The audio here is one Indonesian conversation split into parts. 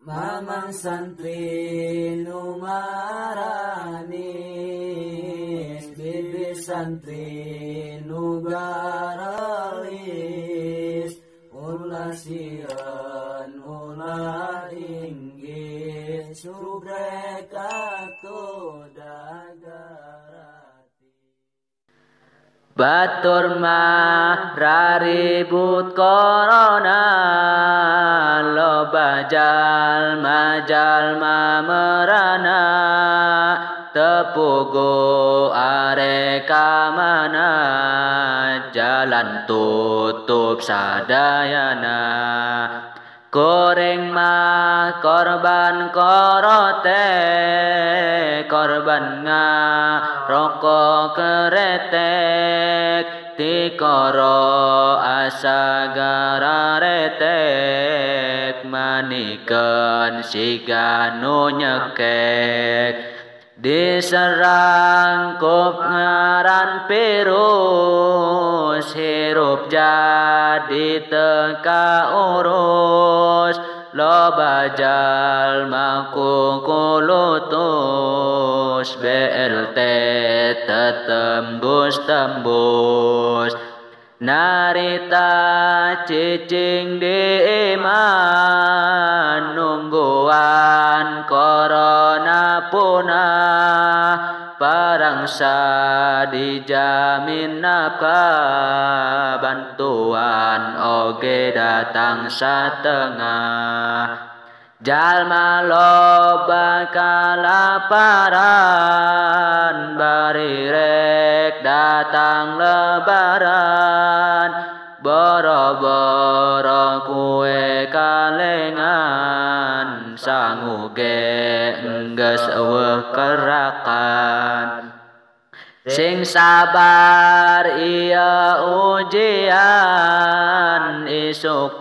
Mamang santri nu maranis, bibi santri nu garalis, ulah sieun ulah inggih subrek atuh dagarati. Batur mah raribut corona, loba jalma merana, tepugo are kamana, jalan tutup sadayana. Goreng mah korban korote, korban rokok keretek, ti koro asa gararetek, manikeun siga nu nyekek. Diserang kop ngaran virus, hirup jadi teka urus, loba jalma kukulutus, BLT tetembus-tembus. Narita cicing di iman, nungguan corona punah, parangsa dijamin nafkah, bantuan oge datang satengah. Jalma loba kalaparan, bari rek datang lebaran, boro-boro kue kalengan, sangu ge enggeus eueuh kerakan. Sing sabar ieu ujian, isuk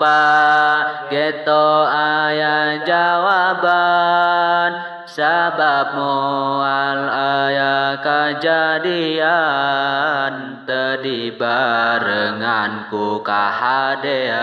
geto aya jawaban, sabab moal aya kajadian, teu dibarengan ku kahadean.